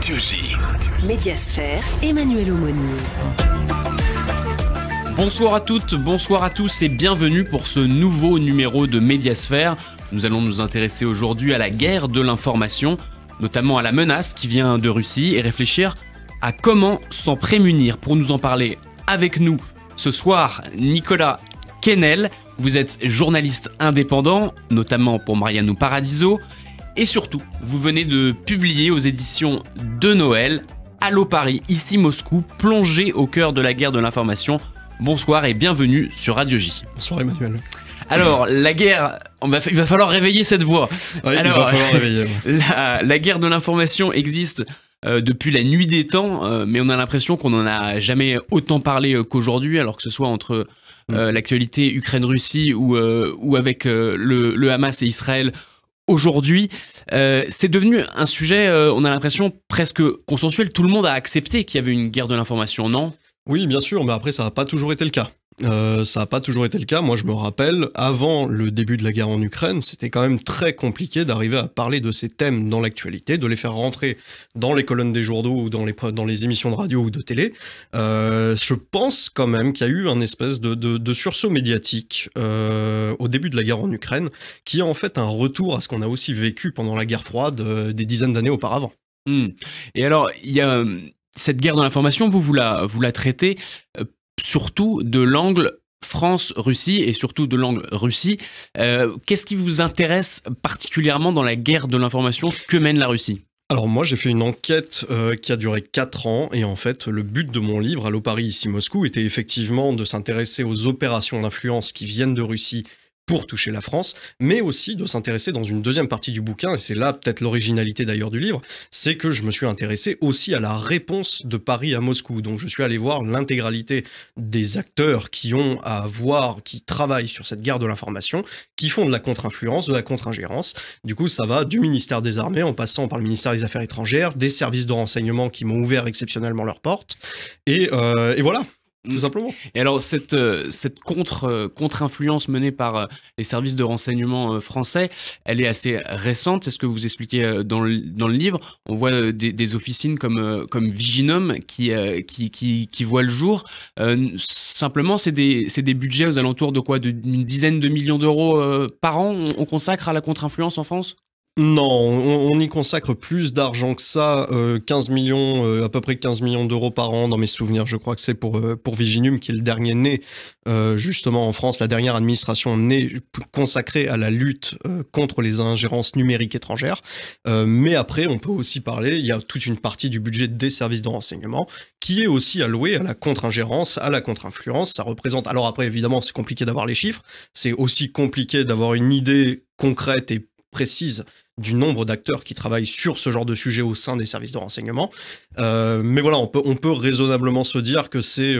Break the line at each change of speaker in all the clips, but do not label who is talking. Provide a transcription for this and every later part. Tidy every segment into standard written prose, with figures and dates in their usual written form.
Radio J.
Médiasphère, Emmanuel Aumonier.
Bonsoir à toutes, bonsoir à tous et bienvenue pour ce nouveau numéro de Médiasphère. Nous allons nous intéresser aujourd'hui à la guerre de l'information, notamment à la menace qui vient de Russie et réfléchir à comment s'en prémunir. Pour nous en parler avec nous ce soir, Nicolas Quesnel, vous êtes journaliste indépendant, notamment pour Mariano Paradiso, et surtout, vous venez de publier aux éditions de Noël Allô Paris, ici Moscou, plongé au cœur de la guerre de l'information. Bonsoir et bienvenue sur Radio J.
Bonsoir Emmanuel.
Alors, la guerre, il va falloir réveiller cette voix.
Oui,
Alors,
il va falloir réveiller.
La guerre de l'information existe depuis la nuit des temps, mais on a l'impression qu'on n'en a jamais autant parlé qu'aujourd'hui, alors que ce soit entre l'actualité Ukraine-Russie ou avec le Hamas et Israël aujourd'hui. C'est devenu un sujet, on a l'impression, presque consensuel. Tout le monde a accepté qu'il y avait une guerre de l'information, non ?
Oui, bien sûr, mais après, ça n'a pas toujours été le cas. Ça n'a pas toujours été le cas. Moi, je me rappelle, avant le début de la guerre en Ukraine, c'était quand même très compliqué d'arriver à parler de ces thèmes dans l'actualité, de les faire rentrer dans les colonnes des journaux ou dans les émissions de radio ou de télé. Je pense quand même qu'il y a eu un espèce de sursaut médiatique au début de la guerre en Ukraine, qui est en fait un retour à ce qu'on a aussi vécu pendant la guerre froide des dizaines d'années auparavant.
Et alors, il y a cette guerre de l'information, vous la traitez surtout de l'angle France-Russie et surtout de l'angle Russie. Qu'est-ce qui vous intéresse particulièrement dans la guerre de l'information que mène la Russie ?
Alors moi j'ai fait une enquête qui a duré 4 ans et en fait le but de mon livre Allô Paris, ici Moscou était effectivement de s'intéresser aux opérations d'influence qui viennent de Russie pour toucher la France, mais aussi de s'intéresser dans une deuxième partie du bouquin, et c'est là peut-être l'originalité d'ailleurs du livre, c'est que je me suis intéressé aussi à la réponse de Paris à Moscou. Donc je suis allé voir l'intégralité des acteurs qui travaillent sur cette guerre de l'information, qui font de la contre-influence, de la contre-ingérence. Du coup, ça va du ministère des Armées, en passant par le ministère des Affaires étrangères, des services de renseignement qui m'ont ouvert exceptionnellement leurs portes, et voilà. Tout simplement.
Et alors, cette contre-influence menée par les services de renseignement français, elle est assez récente, c'est ce que vous expliquez dans le livre. On voit des officines comme Viginum qui voient le jour. Simplement, c'est des budgets aux alentours de quoi, d'une dizaine de millions d'euros par an on consacre à la contre-influence en France ?
Non, on y consacre plus d'argent que ça, 15 millions, à peu près 15 millions d'euros par an dans mes souvenirs. Je crois que c'est pour Viginum, qui est le dernier né, justement en France, la dernière administration née consacrée à la lutte contre les ingérences numériques étrangères. Mais après, on peut aussi parler, il y a toute une partie du budget des services de renseignement qui est aussi allouée à la contre-ingérence, à la contre-influence. Ça représente, alors après évidemment c'est compliqué d'avoir les chiffres, c'est aussi compliqué d'avoir une idée concrète et précise du nombre d'acteurs qui travaillent sur ce genre de sujet au sein des services de renseignement. Mais voilà, on peut raisonnablement se dire que c'est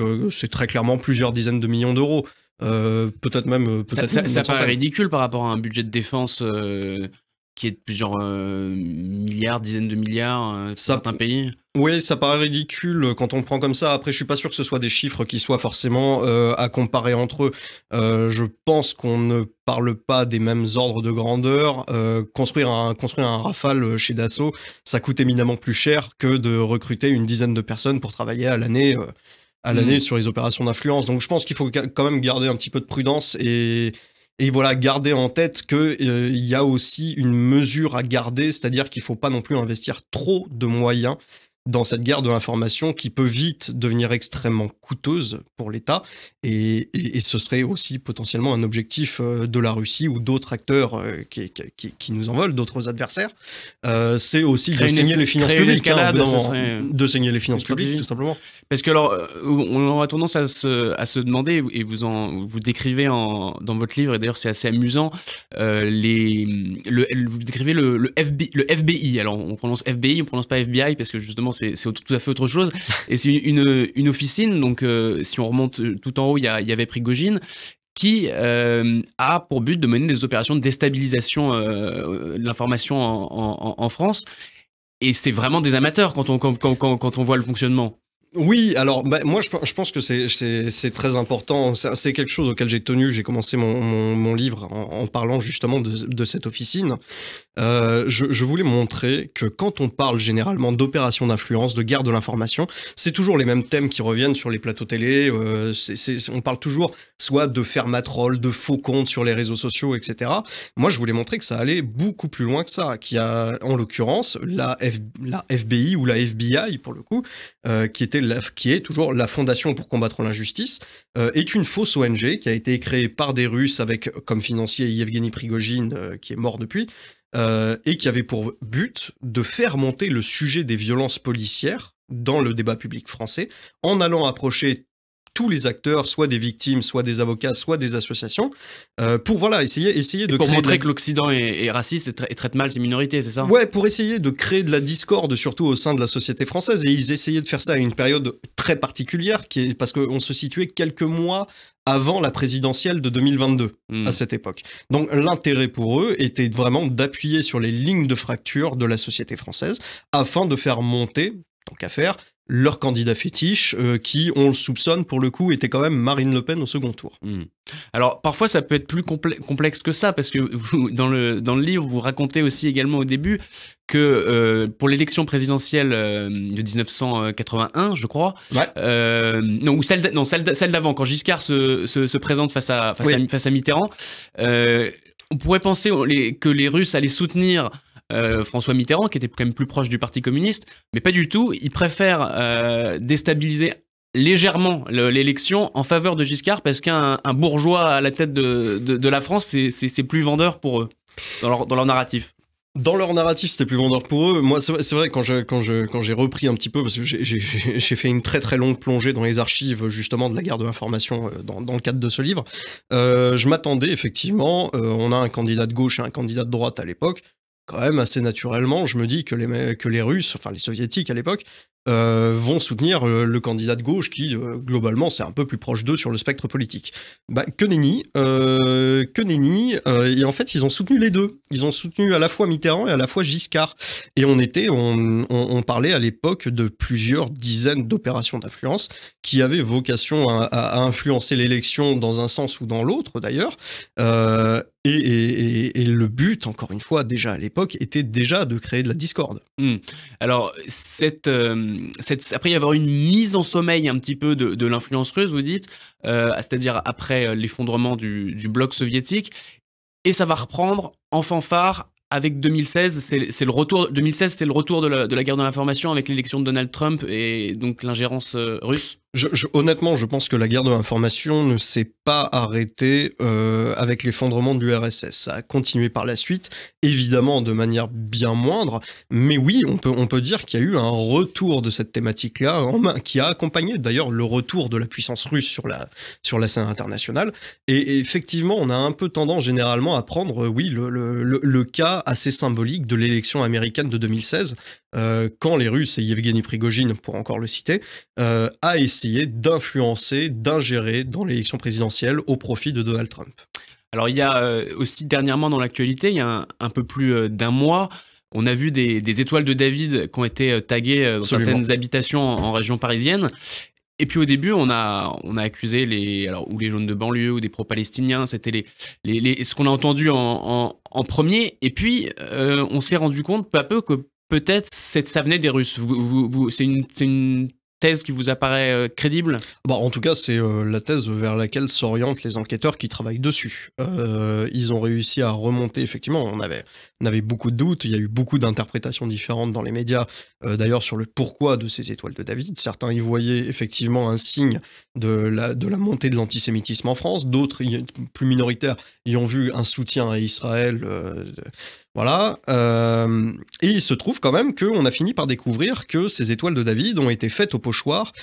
très clairement plusieurs dizaines de millions d'euros. Peut-être même...
Ça paraît ridicule par rapport à un budget de défense qui est de plusieurs milliards, dizaines de milliards, certains pays.
Oui, ça paraît ridicule quand on le prend comme ça. Après, je suis pas sûr que ce soit des chiffres qui soient forcément à comparer entre eux. Je pense qu'on ne parle pas des mêmes ordres de grandeur. Construire un Rafale chez Dassault, ça coûte éminemment plus cher que de recruter une dizaine de personnes pour travailler à l'année sur les opérations d'influence. Donc je pense qu'il faut quand même garder un petit peu de prudence et voilà, garder en tête qu'il y a aussi une mesure à garder, c'est-à-dire qu'il ne faut pas non plus investir trop de moyens dans cette guerre de l'information qui peut vite devenir extrêmement coûteuse pour l'État et ce serait aussi potentiellement un objectif de la Russie ou d'autres acteurs qui nous en veulent, d'autres adversaires. C'est aussi de saigner les finances publiques, de saigner les finances publiques tout simplement.
Parce que alors, on aura tendance à se demander, et vous décrivez dans votre livre, et d'ailleurs c'est assez amusant, vous décrivez le FBI, alors on prononce FBI, on prononce pas FBI parce que justement c'est tout à fait autre chose. Et c'est une officine, donc si on remonte tout en haut, il y avait Prigojine, qui a pour but de mener des opérations de déstabilisation de l'information en France. Et c'est vraiment des amateurs quand on voit le fonctionnement.
Oui, alors moi je pense que c'est très important. C'est quelque chose auquel j'ai tenu. J'ai commencé mon livre en parlant justement de cette officine. Je voulais montrer que quand on parle généralement d'opérations d'influence, de guerre de l'information, c'est toujours les mêmes thèmes qui reviennent sur les plateaux télé. On parle toujours soit de fermatrol, de faux comptes sur les réseaux sociaux, etc. Moi, je voulais montrer que ça allait beaucoup plus loin que ça. Qu'il y a, en l'occurrence, la FBI ou la FBI, pour le coup, qui est toujours la Fondation pour combattre l'injustice, est une fausse ONG qui a été créée par des Russes avec comme financier Yevgeny Prigojine, qui est mort depuis, et qui avait pour but de faire monter le sujet des violences policières dans le débat public français, en allant approcher tous les acteurs, soit des victimes, soit des avocats, soit des associations, pour voilà, essayer de
pour
créer
montrer que l'Occident est raciste et traite mal ses minorités, c'est ça?
Ouais, pour essayer de créer de la discorde, surtout au sein de la société française. Et ils essayaient de faire ça à une période très particulière, parce qu'on se situait quelques mois avant la présidentielle de 2022, à cette époque. Donc l'intérêt pour eux était vraiment d'appuyer sur les lignes de fracture de la société française, afin de faire monter, tant qu'à faire, leur candidat fétiche, qui, on le soupçonne pour le coup, était quand même Marine Le Pen au second tour.
Alors parfois ça peut être plus complexe que ça, parce que dans le livre vous racontez aussi également au début que pour l'élection présidentielle de 1981, je crois, non, ou celle d'avant, quand Giscard se présente face à Mitterrand, on pourrait penser que les Russes allaient soutenir François Mitterrand, qui était quand même plus proche du Parti communiste, mais pas du tout. Ils préfèrent déstabiliser légèrement l'élection en faveur de Giscard, parce qu'un bourgeois à la tête de la France, c'est plus vendeur pour eux, dans leur narratif.
Dans leur narratif, c'était plus vendeur pour eux. Moi, c'est vrai, quand j'ai repris un petit peu, parce que j'ai fait une très très longue plongée dans les archives, justement, de la guerre de l'information dans le cadre de ce livre, je m'attendais, effectivement, on a un candidat de gauche et un candidat de droite à l'époque, quand même assez naturellement, je me dis que les Russes, enfin les Soviétiques à l'époque, vont soutenir le candidat de gauche qui, globalement, c'est un peu plus proche d'eux sur le spectre politique. Que nenni. Et en fait, ils ont soutenu les deux. Ils ont soutenu à la fois Mitterrand et à la fois Giscard. Et on parlait à l'époque de plusieurs dizaines d'opérations d'influence qui avaient vocation à influencer l'élection dans un sens ou dans l'autre, d'ailleurs. Et le but, encore une fois, déjà à l'époque, était déjà de créer de la discorde.
Alors, après y avoir une mise en sommeil un petit peu de l'influence russe, vous dites, c'est-à-dire après l'effondrement du bloc soviétique, et ça va reprendre en fanfare avec 2016. C'est le retour. 2016, c'est le retour de la guerre de l'information avec l'élection de Donald Trump et donc l'ingérence russe.
Honnêtement, je pense que la guerre de l'information ne s'est pas arrêtée avec l'effondrement de l'URSS. Ça a continué par la suite, évidemment de manière bien moindre, mais oui, on peut dire qu'il y a eu un retour de cette thématique-là, qui a accompagné d'ailleurs le retour de la puissance russe sur la scène internationale. Et effectivement, on a un peu tendance généralement à prendre, oui, le cas assez symbolique de l'élection américaine de 2016, quand les Russes, et Yevgeny Prigojine, pour encore le citer, a essayé d'influencer, d'ingérer dans l'élection présidentielle au profit de Donald Trump.
Alors il y a aussi dernièrement dans l'actualité, il y a un peu plus d'un mois, on a vu des étoiles de David qui ont été taguées dans certaines habitations en région parisienne. Et puis au début, on a accusé les jaunes de banlieue ou des pro-palestiniens, c'était ce qu'on a entendu en premier. Et puis on s'est rendu compte peu à peu que peut-être ça venait des Russes. C'est une thèse qui vous apparaît crédible?
En tout cas, c'est la thèse vers laquelle s'orientent les enquêteurs qui travaillent dessus. Ils ont réussi à remonter, effectivement, on avait beaucoup de doutes, il y a eu beaucoup d'interprétations différentes dans les médias, d'ailleurs sur le pourquoi de ces étoiles de David. Certains y voyaient effectivement un signe de la montée de l'antisémitisme en France, d'autres, plus minoritaires, y ont vu un soutien à Israël. Voilà, et il se trouve quand même qu'on a fini par découvrir que ces étoiles de David ont été faites au pochoir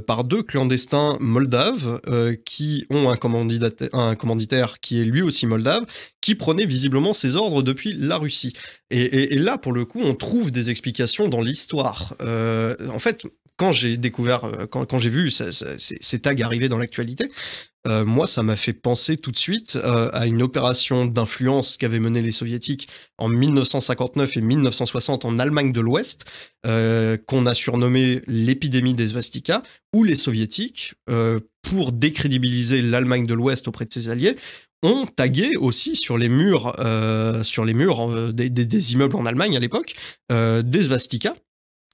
par deux clandestins moldaves qui ont un commanditaire qui est lui aussi moldave, qui prenait visiblement ses ordres depuis la Russie. Et là, pour le coup, on trouve des explications dans l'histoire. En fait, quand j'ai découvert, quand j'ai vu ces tags arriver dans l'actualité, moi, ça m'a fait penser tout de suite à une opération d'influence qu'avaient menée les soviétiques en 1959 et 1960 en Allemagne de l'Ouest, qu'on a surnommée l'épidémie des svastikas, où les soviétiques, pour décrédibiliser l'Allemagne de l'Ouest auprès de ses alliés, ont tagué aussi sur les murs, des immeubles en Allemagne à l'époque, des svastikas,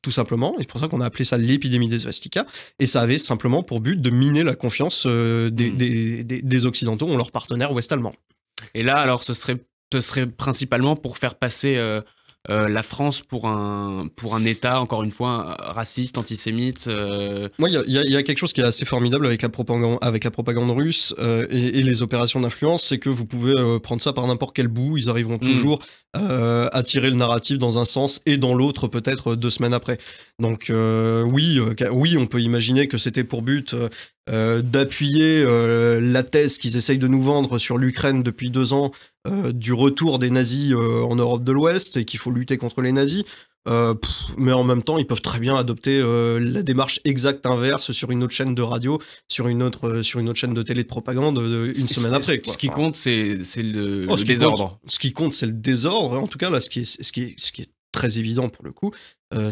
tout simplement. Et c'est pour ça qu'on a appelé ça l'épidémie des svastikas. Et ça avait simplement pour but de miner la confiance des Occidentaux en leurs partenaires ouest-allemands.
Et là, alors, ce serait principalement pour faire passer la France pour un État, encore une fois, raciste, antisémite.
Moi, il y a quelque chose qui est assez formidable avec la propagande russe et les opérations d'influence, c'est que vous pouvez prendre ça par n'importe quel bout, ils arriveront toujours à tirer le narratif dans un sens et dans l'autre peut-être 2 semaines après. Donc oui, on peut imaginer que c'était pour but d'appuyer la thèse qu'ils essayent de nous vendre sur l'Ukraine depuis 2 ans, du retour des nazis en Europe de l'Ouest et qu'il faut lutter contre les nazis. Mais en même temps, ils peuvent très bien adopter la démarche exacte inverse sur une autre chaîne de radio, sur une autre chaîne de télé de propagande une semaine après. Quoi.
Ce qui compte, c'est le désordre.
Ce qui compte, c'est le désordre. En tout cas, là, ce qui est très évident pour le coup,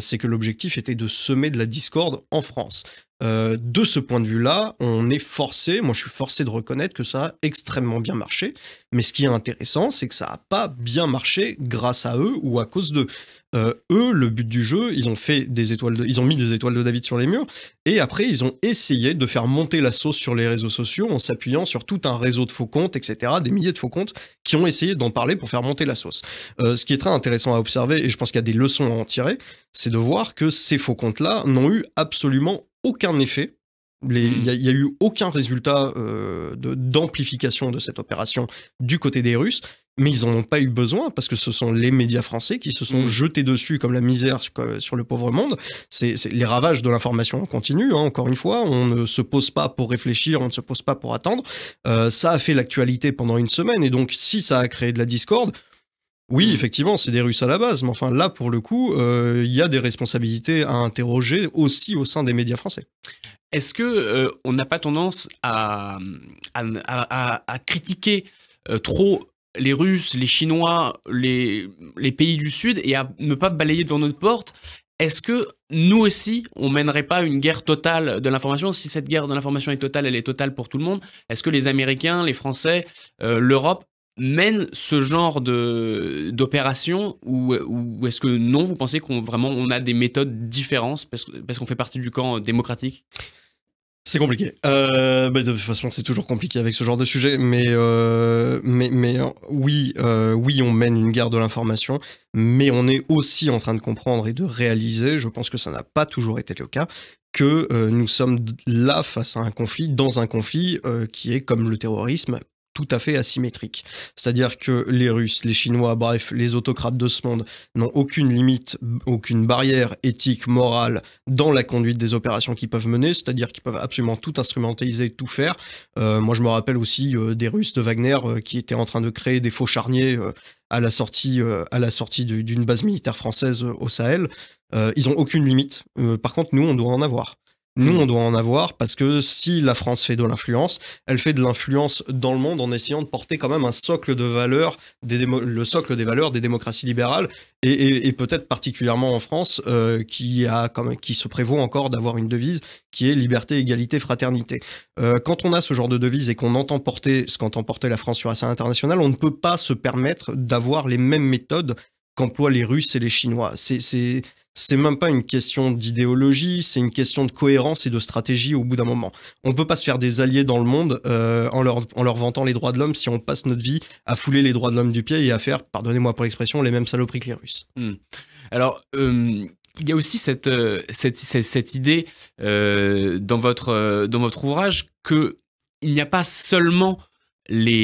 c'est que l'objectif était de semer de la discorde en France. De ce point de vue-là, moi je suis forcé de reconnaître que ça a extrêmement bien marché, mais ce qui est intéressant, c'est que ça n'a pas bien marché grâce à eux ou à cause d'eux. Eux, le but du jeu, ils ont mis des étoiles de David sur les murs, et après ils ont essayé de faire monter la sauce sur les réseaux sociaux en s'appuyant sur tout un réseau de faux comptes, etc., des milliers de faux comptes qui ont essayé d'en parler pour faire monter la sauce. Ce qui est très intéressant à observer, et je pense qu'il y a des leçons à en tirer, c'est de voir que ces faux comptes-là n'ont eu absolument aucun effet. Il y a eu aucun résultat d'amplification de cette opération du côté des Russes, mais ils n'en ont pas eu besoin parce que ce sont les médias français qui se sont jetés dessus comme la misère sur le pauvre monde. C'est les ravages de l'information continuent, hein, encore une fois, on ne se pose pas pour réfléchir, on ne se pose pas pour attendre. Ça a fait l'actualité pendant 1 semaine, et donc si ça a créé de la discorde, oui, effectivement, c'est des Russes à la base, mais enfin là, pour le coup, il y a des responsabilités à interroger aussi au sein des médias français.
Est-ce que on n'a pas tendance à critiquer trop les Russes, les Chinois, les pays du Sud, et à ne pas balayer devant notre porte? Est-ce que nous aussi, on mènerait pas une guerre totale de l'information? Si cette guerre de l'information est totale, elle est totale pour tout le monde. Est-ce que les Américains, les Français, l'Europe mènent ce genre d'opération, ou est-ce que non, vous pensez qu'on a des méthodes différentes parce qu'on fait partie du camp démocratique?
C'est compliqué. De toute façon, c'est toujours compliqué avec ce genre de sujet, mais oui, on mène une guerre de l'information, mais on est aussi en train de comprendre et de réaliser, je pense que ça n'a pas toujours été le cas, que nous sommes là face à un conflit, dans un conflit qui est comme le terrorisme, tout à fait asymétrique. C'est-à-dire que les Russes, les Chinois, bref, les autocrates de ce monde n'ont aucune limite, aucune barrière éthique, morale dans la conduite des opérations qu'ils peuvent mener, c'est-à-dire qu'ils peuvent absolument tout instrumentaliser, tout faire. Moi, je me rappelle aussi des Russes de Wagner qui étaient en train de créer des faux charniers à la sortie d'une base militaire française au Sahel. Ils n'ont aucune limite. Par contre, nous, on doit en avoir. Nous, on doit en avoir parce que si la France fait de l'influence, elle fait de l'influence dans le monde en essayant de porter quand même un socle de valeurs, le socle des valeurs des démocraties libérales, et peut-être particulièrement en France, qui se prévaut encore d'avoir une devise qui est liberté, égalité, fraternité. Quand on a ce genre de devise et qu'on entend porter ce qu'entend porter la France sur la scène internationale, on ne peut pas se permettre d'avoir les mêmes méthodes qu'emploient les Russes et les Chinois. C'est même pas une question d'idéologie, c'est une question de cohérence et de stratégie au bout d'un moment. On ne peut pas se faire des alliés dans le monde en leur vantant les droits de l'homme si on passe notre vie à fouler les droits de l'homme du pied et à faire, pardonnez-moi pour l'expression, les mêmes saloperies que les Russes.
Alors, il y a aussi cette idée dans votre ouvrage qu'il n'y a pas seulement les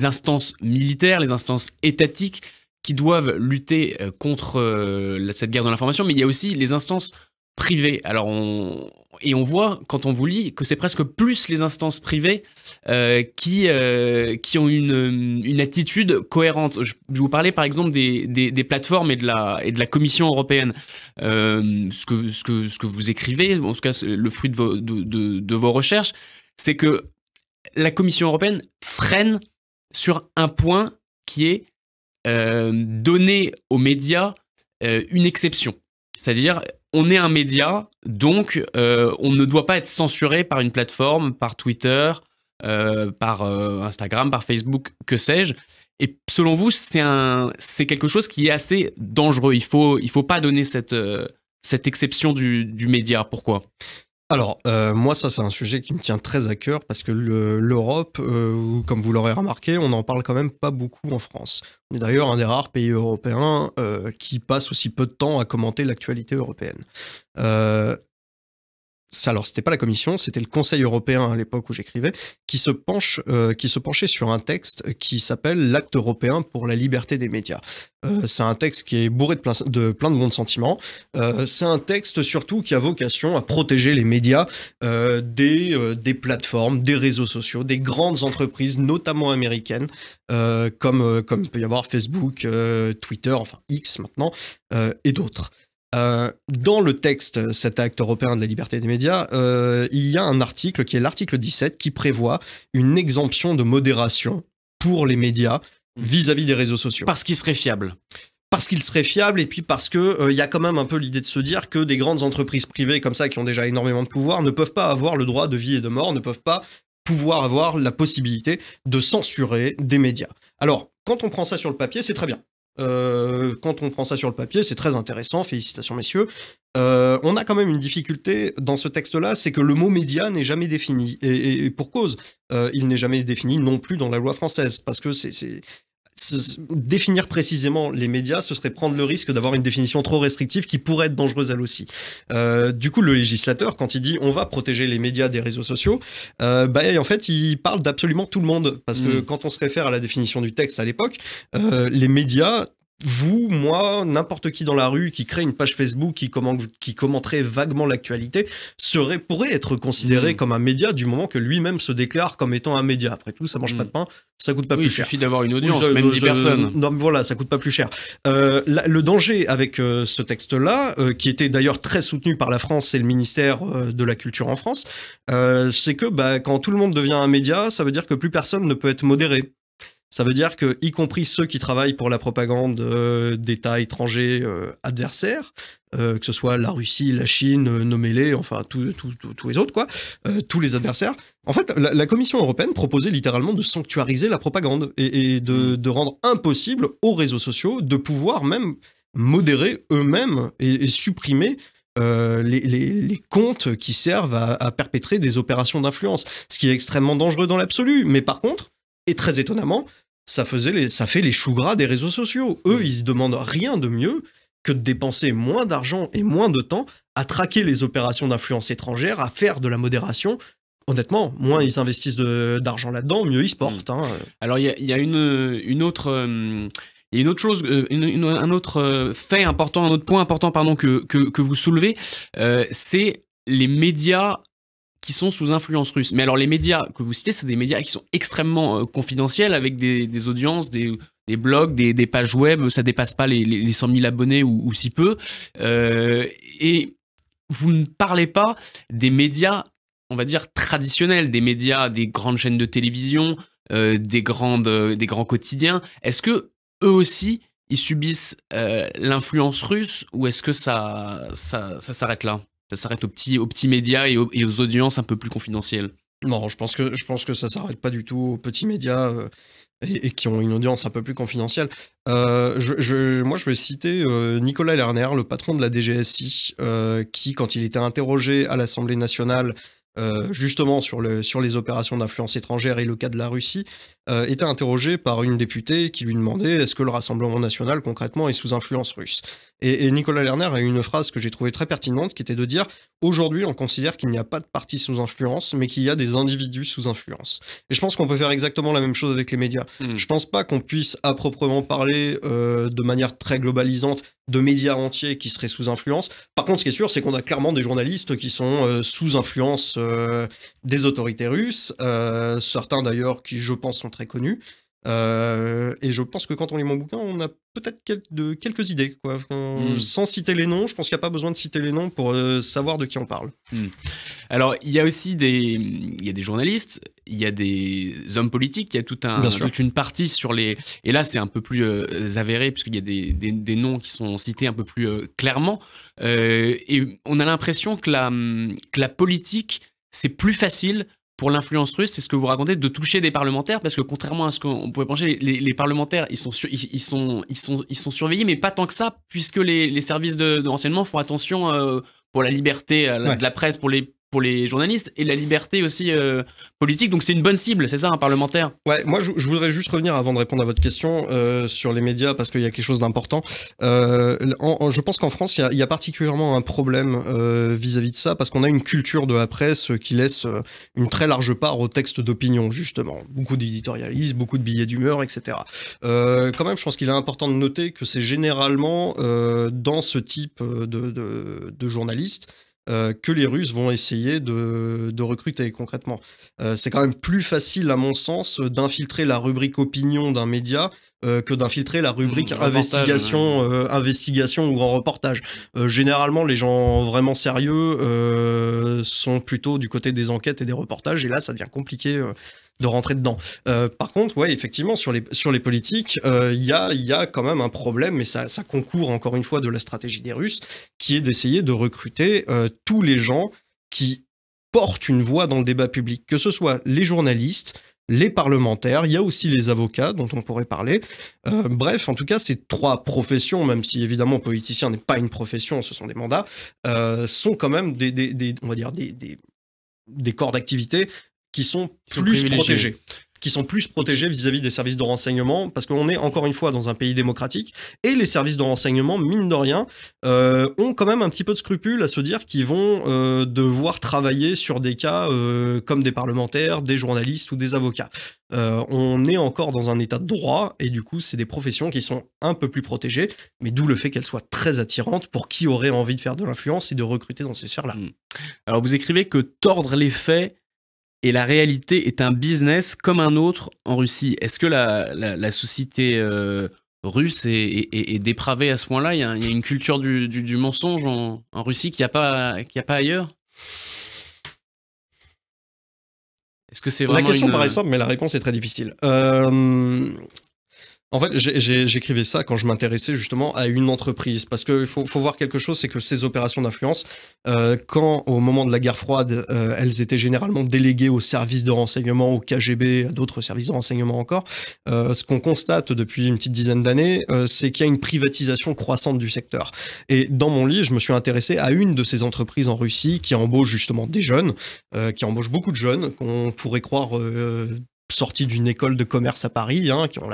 instances militaires, les instances étatiques qui doivent lutter contre cette guerre de l'information, mais il y a aussi les instances privées. Alors on voit, quand on vous lit, que c'est presque plus les instances privées qui ont une attitude cohérente. Je vous parlais par exemple des plateformes et de la Commission européenne. Ce que vous écrivez, en tout cas le fruit de vos recherches, c'est que la Commission européenne freine sur un point qui est donner aux médias une exception. C'est-à-dire, on est un média, donc on ne doit pas être censuré par une plateforme, par Twitter, par Instagram, par Facebook, que sais-je. Et selon vous, c'est quelque chose qui est assez dangereux. Il faut pas donner cette exception du média. Pourquoi ?
Alors, moi, ça, c'est un sujet qui me tient très à cœur parce que l'Europe, comme vous l'aurez remarqué, on n'en parle quand même pas beaucoup en France. On est d'ailleurs un des rares pays européens qui passe aussi peu de temps à commenter l'actualité européenne. Alors, c'était pas la Commission, c'était le Conseil européen à l'époque où j'écrivais, qui se penchait sur un texte qui s'appelle l'Acte européen pour la liberté des médias. C'est un texte qui est bourré de plein de bons sentiments. C'est un texte surtout qui a vocation à protéger les médias des plateformes, des réseaux sociaux, des grandes entreprises, notamment américaines, comme il peut y avoir Facebook, Twitter, enfin X maintenant, et d'autres. Dans le texte, cet acte européen de la liberté des médias, il y a un article qui est l'article 17 qui prévoit une exemption de modération pour les médias vis-à-vis des réseaux sociaux.
Parce qu'il serait fiable.
Parce qu'il serait fiable et puis parce que y a quand même un peu l'idée de se dire que des grandes entreprises privées comme ça qui ont déjà énormément de pouvoir ne peuvent pas avoir le droit de vie et de mort, ne peuvent pas pouvoir avoir la possibilité de censurer des médias. Alors, quand on prend ça sur le papier, c'est très bien. Quand on prend ça sur le papier, c'est très intéressant, félicitations messieurs. On a quand même une difficulté dans ce texte-là, c'est que le mot média n'est jamais défini. Et pour cause, il n'est jamais défini non plus dans la loi française, parce que définir précisément les médias, ce serait prendre le risque d'avoir une définition trop restrictive qui pourrait être dangereuse elle aussi. Du coup, le législateur, quand il dit on va protéger les médias des réseaux sociaux, en fait, il parle d'absolument tout le monde. Parce que quand on se réfère à la définition du texte à l'époque, les médias, vous, moi, n'importe qui dans la rue qui crée une page Facebook qui commenterait vaguement l'actualité pourrait être considéré comme un média du moment que lui-même se déclare comme étant un média. Après tout, ça mange pas de pain, ça coûte pas plus cher.
Il suffit d'avoir une audience, même 10 personnes.
Non, voilà, ça coûte pas plus cher. Le danger avec ce texte-là, qui était d'ailleurs très soutenu par la France et le ministère de la Culture en France, c'est que quand tout le monde devient un média, ça veut dire que plus personne ne peut être modéré. Ça veut dire que, y compris ceux qui travaillent pour la propagande d'États étrangers adversaires, que ce soit la Russie, la Chine, nommez-les, enfin tous les autres, quoi, tous les adversaires. En fait, la Commission européenne proposait littéralement de sanctuariser la propagande et de rendre impossible aux réseaux sociaux de pouvoir même modérer eux-mêmes et supprimer les comptes qui servent à perpétrer des opérations d'influence. Ce qui est extrêmement dangereux dans l'absolu, mais par contre, et très étonnamment, ça fait les choux gras des réseaux sociaux. Eux, ils se demandent rien de mieux que de dépenser moins d'argent et moins de temps à traquer les opérations d'influence étrangère, à faire de la modération. Honnêtement, moins ils investissent d'argent là-dedans, mieux ils se portent.
Alors, il y a une autre... Il y a une autre chose, un autre fait important, un autre point important que vous soulevez, c'est les médias qui sont sous influence russe. Mais alors les médias que vous citez, c'est des médias qui sont extrêmement confidentiels, avec des audiences, des blogs, des pages web, ça dépasse pas les 100 000 abonnés ou si peu. Et vous ne parlez pas des médias, on va dire, traditionnels, des médias, des grandes chaînes de télévision, des grands quotidiens. Est-ce que eux aussi, ils subissent l'influence russe, ou est-ce que ça s'arrête là ? Ça s'arrête aux petits médias et aux audiences un peu plus confidentielles.
Non, je pense que ça s'arrête pas du tout aux petits médias et qui ont une audience un peu plus confidentielle. Moi, je vais citer Nicolas Lerner, le patron de la DGSI, qui, quand il était interrogé à l'Assemblée nationale, justement sur les opérations d'influence étrangère et le cas de la Russie, était interrogé par une députée qui lui demandait est-ce que le Rassemblement national concrètement est sous influence russe. Et Nicolas Lerner a eu une phrase que j'ai trouvée très pertinente qui était de dire aujourd'hui on considère qu'il n'y a pas de parti sous influence mais qu'il y a des individus sous influence. Et je pense qu'on peut faire exactement la même chose avec les médias. Je pense pas qu'on puisse à proprement parler de manière très globalisante de médias entiers qui seraient sous influence. Par contre, ce qui est sûr, c'est qu'on a clairement des journalistes qui sont sous influence des autorités russes, certains d'ailleurs qui, je pense, sont très connus. Et je pense que quand on lit mon bouquin, on a peut-être quelques idées, quoi. Sans citer les noms, je pense qu'il n'y a pas besoin de citer les noms pour savoir de qui on parle.
Alors, il y a aussi il y a des journalistes, il y a des hommes politiques, il y a toute une partie sur les... Et là, c'est un peu plus avéré, puisqu'il y a des noms qui sont cités un peu plus clairement. Et on a l'impression que la politique, c'est plus facile pour l'influence russe, c'est ce que vous racontez, de toucher des parlementaires, parce que contrairement à ce qu'on pouvait penser, les parlementaires, ils sont surveillés, mais pas tant que ça, puisque les services de renseignement font attention pour la liberté de la presse, pour les journalistes, et la liberté aussi politique. Donc c'est une bonne cible, c'est ça, un parlementaire?
Ouais, moi je voudrais juste revenir avant de répondre à votre question sur les médias, parce qu'il y a quelque chose d'important. Je pense qu'en France, il y a particulièrement un problème vis-à-vis de ça, parce qu'on a une culture de la presse qui laisse une très large part au texte d'opinion, justement. Beaucoup d'éditorialisme, beaucoup de billets d'humeur, etc. Quand même, je pense qu'il est important de noter que c'est généralement dans ce type de journalistes que les Russes vont essayer de recruter concrètement. C'est quand même plus facile, à mon sens, d'infiltrer la rubrique opinion d'un média que d'infiltrer la rubrique investigation ou grand reportage. Généralement, les gens vraiment sérieux sont plutôt du côté des enquêtes et des reportages, et là, ça devient compliqué de rentrer dedans. Par contre, ouais, effectivement, sur les politiques, il y a quand même un problème, mais ça concourt encore une fois de la stratégie des Russes, qui est d'essayer de recruter tous les gens qui portent une voix dans le débat public, que ce soit les journalistes, les parlementaires, il y a aussi les avocats dont on pourrait parler. Bref, en tout cas, ces trois professions, même si évidemment politicien n'est pas une profession, ce sont des mandats, sont quand même on va dire des corps d'activité qui sont plus protégés. Qui sont plus protégés vis-à-vis des services de renseignement, parce qu'on est encore une fois dans un pays démocratique, et les services de renseignement, mine de rien, ont quand même un petit peu de scrupules à se dire qu'ils vont devoir travailler sur des cas comme des parlementaires, des journalistes ou des avocats. On est encore dans un état de droit, et du coup, c'est des professions qui sont un peu plus protégées, mais d'où le fait qu'elles soient très attirantes pour qui aurait envie de faire de l'influence et de recruter dans ces sphères-là.
Alors, vous écrivez que tordre les faits et la réalité est un business comme un autre en Russie. Est-ce que la société russe est dépravée à ce point-là? Il y a une culture du mensonge en Russie qu'il n'y a pas ailleurs? Est-ce que c'est vraiment
La question paraît simple, mais la réponse est très difficile. En fait, j'écrivais ça quand je m'intéressais justement à une entreprise, parce qu'il faut voir quelque chose, c'est que ces opérations d'influence, quand au moment de la guerre froide, elles étaient généralement déléguées aux services de renseignement, au KGB, à d'autres services de renseignement encore, ce qu'on constate depuis une petite dizaine d'années, c'est qu'il y a une privatisation croissante du secteur. Et dans mon livre, je me suis intéressé à une de ces entreprises en Russie qui embauche justement des jeunes, qui embauche beaucoup de jeunes, qu'on pourrait croire sortis d'une école de commerce à Paris, qui ont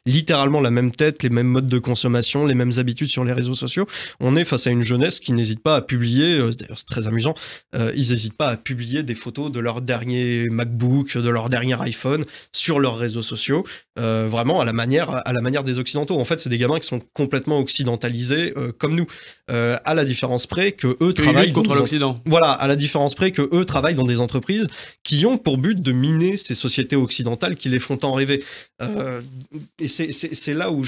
littéralement la même tête, les mêmes modes de consommation, les mêmes habitudes sur les réseaux sociaux. On est face à une jeunesse qui n'hésite pas à publier, d'ailleurs c'est très amusant, ils n'hésitent pas à publier des photos de leur dernier MacBook, de leur dernier iPhone sur leurs réseaux sociaux, vraiment à la manière des Occidentaux. En fait, c'est des gamins qui sont complètement occidentalisés comme nous, à la différence près que eux travaillent
contre l'Occident.
Voilà, à la différence près que eux travaillent dans des entreprises qui ont pour but de miner ces sociétés occidentales qui les font tant rêver. Et c'est là où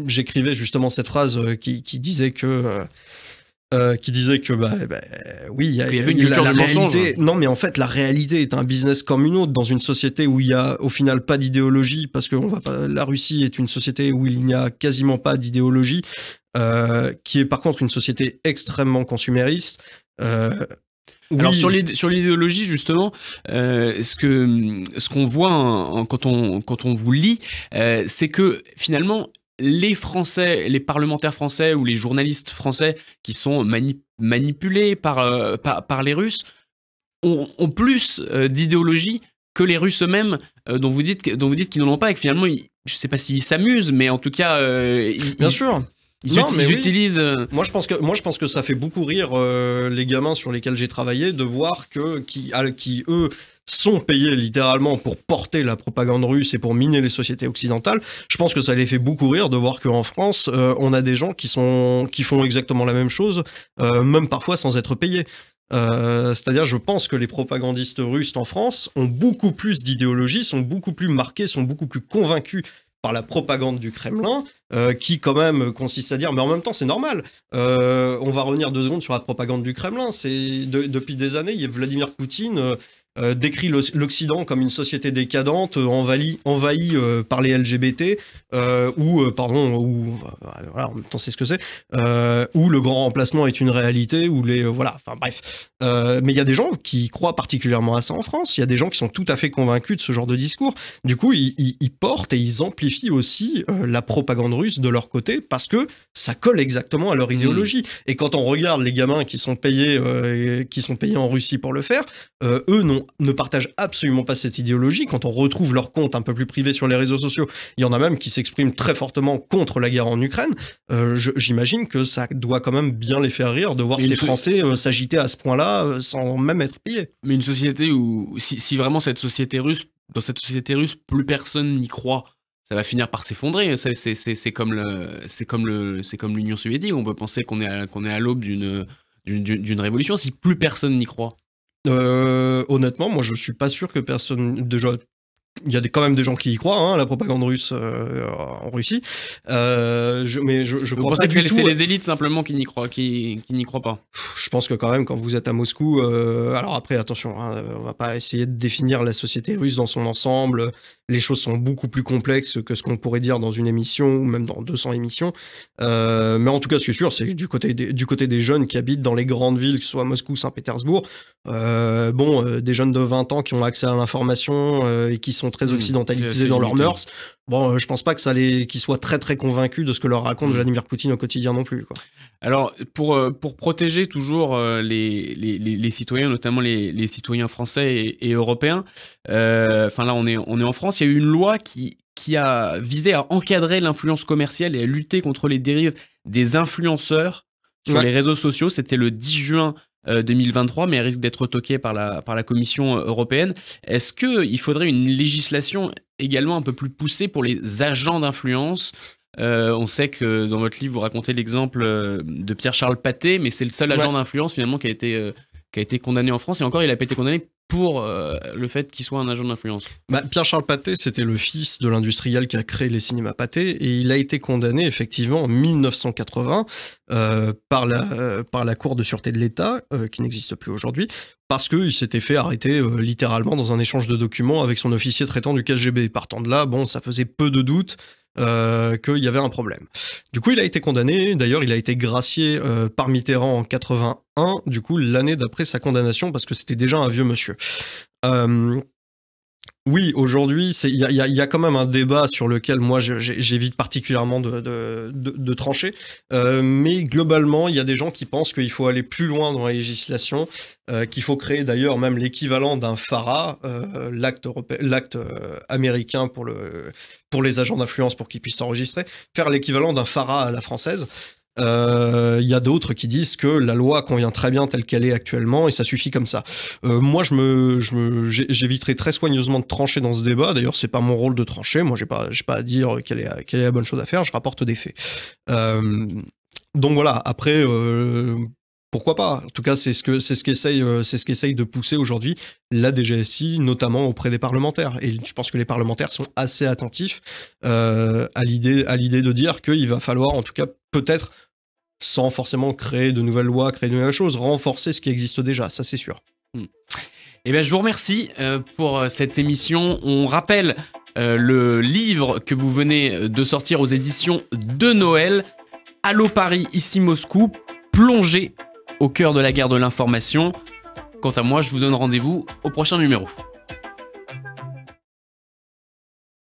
j'écrivais justement cette phrase qui disait que oui, il y avait une culture du mensonge. Non, mais en fait, la réalité est un business comme une autre dans une société où il y a au final pas d'idéologie, parce que la Russie est une société où il n'y a quasiment pas d'idéologie, qui est par contre une société extrêmement consumériste.
Alors sur l'idéologie justement, ce qu'on voit quand on vous lit, c'est que finalement les Français, les parlementaires français ou les journalistes français qui sont manipulés par les Russes ont plus d'idéologie que les Russes eux-mêmes, dont vous dites qu'ils n'en ont pas, et que finalement, je ne sais pas s'ils s'amusent, mais en tout cas,
bien sûr.
Ils utilisent...
Moi, je pense que ça fait beaucoup rire les gamins sur lesquels j'ai travaillé de voir qui eux, sont payés littéralement pour porter la propagande russe et pour miner les sociétés occidentales. Je pense que ça les fait beaucoup rire de voir qu'en France, on a des gens qui font exactement la même chose, même parfois sans être payés. C'est-à-dire, je pense que les propagandistes russes en France ont beaucoup plus d'idéologie, sont beaucoup plus marqués, sont beaucoup plus convaincus par la propagande du Kremlin, qui quand même consiste à dire, mais en même temps c'est normal, on va revenir 2 secondes sur la propagande du Kremlin, depuis des années, Vladimir Poutine décrit l'Occident comme une société décadente, envahie par les LGBT, voilà, en même temps c'est ce que c'est, où le grand remplacement est une réalité, voilà, enfin bref. Mais il y a des gens qui croient particulièrement à ça en France, il y a des gens qui sont tout à fait convaincus de ce genre de discours. Du coup, ils portent et ils amplifient aussi la propagande russe de leur côté, parce que ça colle exactement à leur idéologie. Et quand on regarde les gamins qui sont payés en Russie pour le faire, eux ne partagent absolument pas cette idéologie. Quand on retrouve leur compte un peu plus privé sur les réseaux sociaux, il y en a même qui s'expriment très fortement contre la guerre en Ukraine. J'imagine que ça doit quand même bien les faire rire de voir ces Français s'agiter à ce point-là sans même être payés.
Mais une société où, si vraiment dans cette société russe, plus personne n'y croit, ça va finir par s'effondrer. C'est comme l'Union soviétique. On peut penser qu'on est à l'aube d'une révolution si plus personne n'y croit.
Honnêtement, moi je suis pas sûr que personne. Déjà, il y a quand même des gens qui y croient, hein, la propagande russe en Russie. Mais je
crois pas que c'est les élites simplement qui n'y croient pas.
Je pense que quand même, quand vous êtes à Moscou, alors après attention, hein, on va pas essayer de définir la société russe dans son ensemble. Les choses sont beaucoup plus complexes que ce qu'on pourrait dire dans une émission ou même dans 200 émissions. Mais en tout cas, ce qui est sûr, c'est que du côté des jeunes qui habitent dans les grandes villes, que ce soit Moscou, Saint-Pétersbourg, des jeunes de 20 ans qui ont accès à l'information et qui sont très occidentalisés dans leurs mœurs. Bon, je pense pas que qu'ils soient très très convaincus de ce que leur raconte Vladimir Poutine au quotidien non plus, quoi.
Alors, pour protéger toujours les citoyens, notamment les citoyens français et européens, enfin là on est en France, il y a eu une loi qui a visé à encadrer l'influence commerciale et à lutter contre les dérives des influenceurs sur les réseaux sociaux. C'était le 10 juin 2023, mais elle risque d'être retoquée par la Commission européenne. Est-ce qu'il faudrait une législation également un peu plus poussée pour les agents d'influence ? On sait que dans votre livre, vous racontez l'exemple de Pierre-Charles Pathé, mais c'est le seul agent d'influence finalement qui a été condamné en France, et encore il n'a pas été condamné pour le fait qu'il soit un agent d'influence.
Pierre-Charles Pathé, c'était le fils de l'industriel qui a créé les cinémas Pathé, et il a été condamné effectivement en 1980 par la Cour de sûreté de l'État, qui n'existe plus aujourd'hui, parce qu'il s'était fait arrêter littéralement dans un échange de documents avec son officier traitant du KGB. Partant de là, ça faisait peu de doute qu'il y avait un problème. Du coup, il a été condamné. D'ailleurs, il a été gracié par Mitterrand en 81, du coup, l'année d'après sa condamnation, parce que c'était déjà un vieux monsieur. Oui, aujourd'hui, il y a quand même un débat sur lequel moi j'évite particulièrement de trancher, mais globalement, il y a des gens qui pensent qu'il faut aller plus loin dans la législation, qu'il faut créer d'ailleurs même l'équivalent d'un FARA, l'acte américain pour les agents d'influence pour qu'ils puissent s'enregistrer, faire l'équivalent d'un FARA à la française. Il y a d'autres qui disent que la loi convient très bien telle qu'elle est actuellement et ça suffit comme ça. Moi, j'éviterai très soigneusement de trancher dans ce débat. D'ailleurs, c'est pas mon rôle de trancher. Moi, j'ai pas à dire quelle est la bonne chose à faire. Je rapporte des faits. Donc voilà. Après, pourquoi pas ? En tout cas, c'est ce qu'essaye de pousser aujourd'hui la DGSI, notamment auprès des parlementaires. Et je pense que les parlementaires sont assez attentifs à l'idée de dire qu'il va falloir, en tout cas, peut-être, sans forcément créer de nouvelles lois, créer de nouvelles choses, renforcer ce qui existe déjà, ça c'est sûr.
Eh bien, je vous remercie pour cette émission. On rappelle le livre que vous venez de sortir aux éditions de Noël, Allô Paris, ici Moscou, plongé au cœur de la guerre de l'information. Quant à moi, je vous donne rendez-vous au prochain numéro.